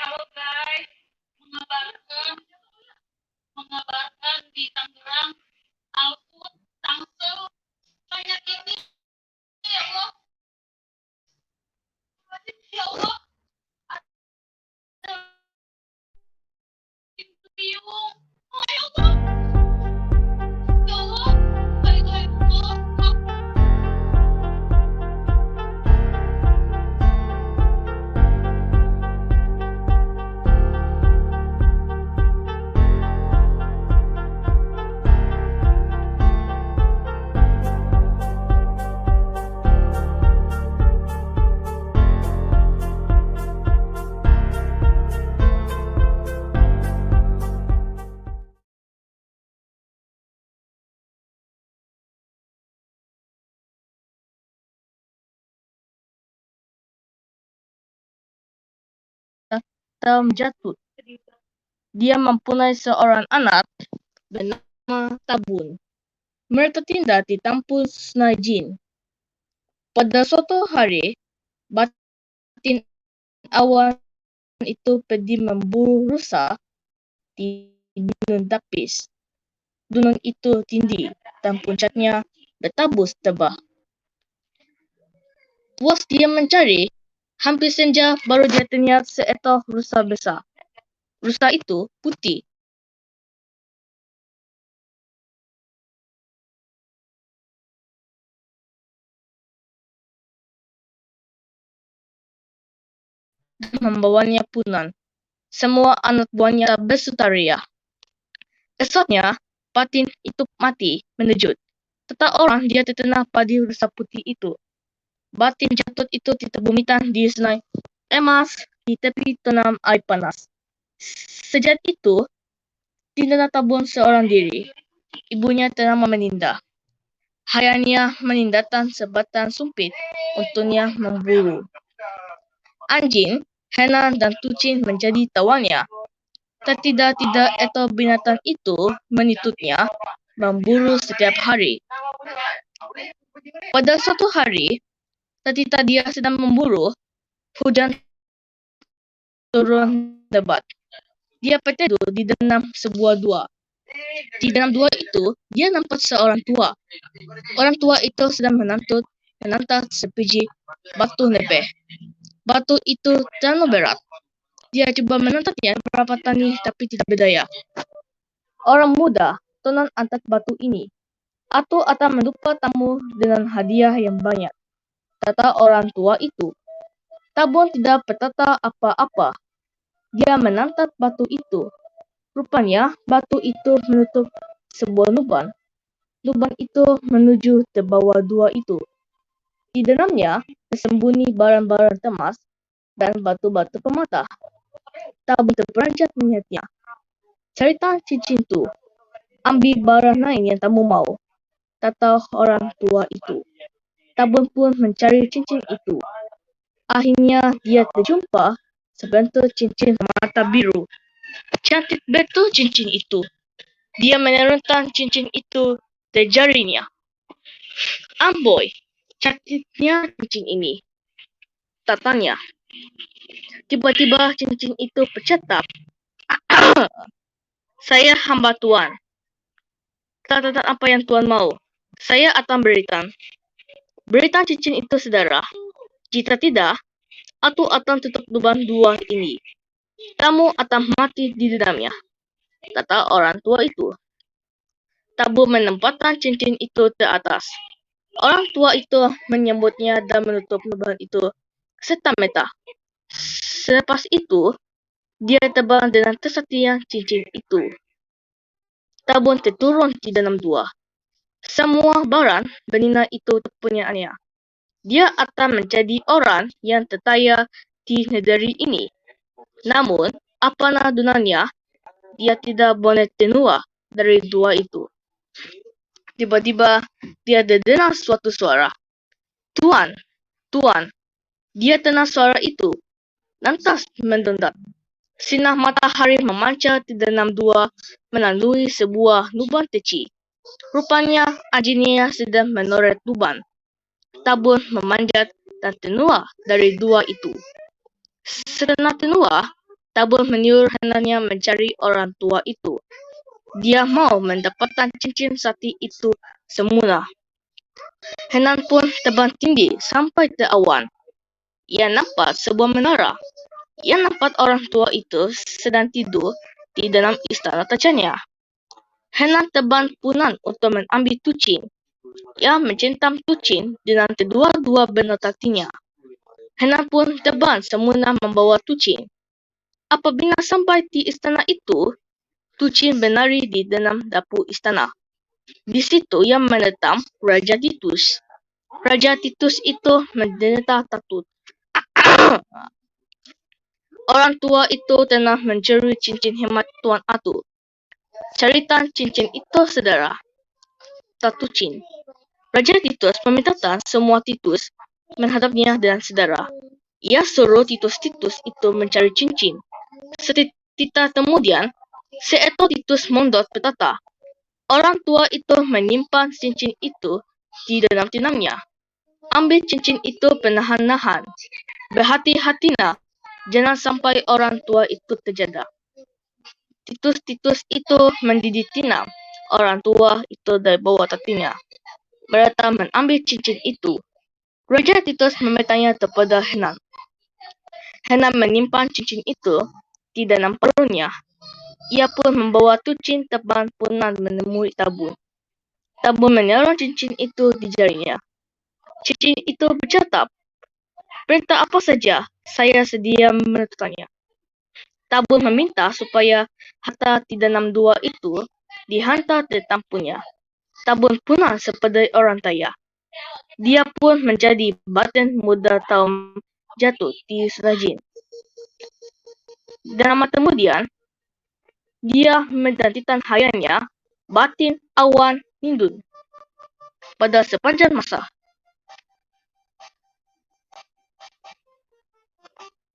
Halo guys, mengabarkan di Tangerang, Alput, Tangsel, banyak ini. Ya Allah, ya Allah, ada pintu biung. Oh ya Allah, ya Allah, baik baik Allah. Jatuh. Dia mempunyai seorang anak bernama Tabun. Mereka tinggal di kampus Najin. Pada suatu hari, batin awan itu pergi memburu rusa di gunung tapis. Gunung itu tinggi dan puncaknya bertabus tebal. Puas dia mencari, hampir senja baru dia terlihat seekor rusa besar. Rusa itu putih. Membawanya pulang. Semua anak buahnya bersukaria. Esoknya, batin itu mati menejut. Tak orang dia terkena pada rusa putih itu. Batin jatuh itu ditebumikan di sungai emas di tepi tanam air panas. Sejak itu, tidak tabun seorang diri. Ibunya telah meninggal. Hayanya meninggalkan sebatang sumpit untuknya memburu. Anjing, hena, dan kucing menjadi tawannya. Tidak ekor binatang itu menitutnya memburu setiap hari. Pada suatu hari, ketika dia sedang memburu, hujan turun lebat. Dia tertidur di dalam sebuah gua. Di dalam gua itu, dia nampak seorang tua. Orang tua itu sedang menantang sebiji batu lebih. Batu itu terlalu berat. Dia coba menantangnya beberapa kali tapi tidak berdaya. Orang muda tenang angkat batu ini. Atau akan mendupa tamu dengan hadiah yang banyak, kata orang tua itu. Tabun tidak berkata apa-apa. Dia menantang batu itu. Rupanya batu itu menutup sebuah lubang. Lubang itu menuju ke bawah gua itu. Di dalamnya tersembunyi barang-barang emas dan batu-batu permata. Tabun terperanjat melihatnya. Cerita cincin itu. Ambil barang lain yang kamu mau, kata orang tua itu. Tabun pun mencari cincin itu. Akhirnya dia terjumpa sebentuk cincin mata biru. Cantik betul cincin itu. Dia menurunkan cincin itu ke jarinya. Amboi, cantiknya cincin ini, katanya. Tiba-tiba cincin itu bercetak. Saya hamba Tuan. Katakan apa yang Tuan mau. Saya akan berikan. Berikan cincin itu, saudara. Jika tidak, aku akan tutup lubang dua ini. Kamu akan mati di dalamnya, kata orang tua itu. Tabu menempatkan cincin itu ke atas. Orang tua itu menyambutnya dan menutup lubang itu serta-merta. Selepas itu, dia terbang dengan kesaktian cincin itu. Tabun terturun di dalam gua. Semua barang bernilai itu kepunyaannya. Dia akan menjadi orang yang terkaya di negeri ini. Namun, apabila dunanya, dia tidak boleh keluar dari dua itu. Tiba-tiba, dia terdengar suatu suara. Tuan, Tuan, dia dengar suara itu. Lantas mendadak, sinar matahari memancar di dalam dua melalui sebuah lubang kecil. Rupanya, Ajinia sedang menoreh lubang. Tabun memanjat dan keluar dari dua itu. Setelah keluar, Tabun menyuruh hendaknya mencari orang tua itu. Dia mau mendapatkan cincin sakti itu semula. Henan pun terbang tinggi sampai ke awan. Ia nampak sebuah menara. Ia nampak orang tua itu sedang tidur di dalam istana kacanya. Henan terbang pulang untuk mengambil tucin. Ia mencentam tucin dengan kedua-dua benar kakinya. Henan pun terbang semula membawa tucin. Apabila sampai di istana itu, tucin berlari di dalam dapur istana. Di situ ia menentang Raja Titus. Raja Titus itu menderita takut. Orang tua itu telah mencuri cincin hemat Tuan Atu. Cerita cincin itu saudara. Tatucin. Raja Titus memintakan semua Titus menghadapnya dengan saudara. Ia suruh Titus itu mencari cincin. Seketika kemudian, seekor Titus mondot berkata, orang tua itu menyimpan cincin itu di dalam tinamnya. Ambil cincin itu perlahan-lahan. Berhati-hatilah, jangan sampai orang tua itu terjaga. Titus itu mendidik tinam. Orang tua itu dari bawah kakinya. Mereka mengambil cincin itu. Raja Titus memintanya kepada Henan. Henan menyimpan cincin itu di dalam perutnya. Ia pun membawa tucin terbang pulang menemui Tabun. Tabun menaruh cincin itu di jarinya. Cincin itu bercakap, perintah apa saja, saya sedia menentukannya. Tabun meminta supaya harta di dalam dua itu dihantar ke tampunya. Tabun pulang seperti orang kaya. Dia pun menjadi batin muda tahun jatuh di Serajin. Dan lama kemudian, dia menggantikan hayatnya batin awan Hindun. Pada sepanjang masa,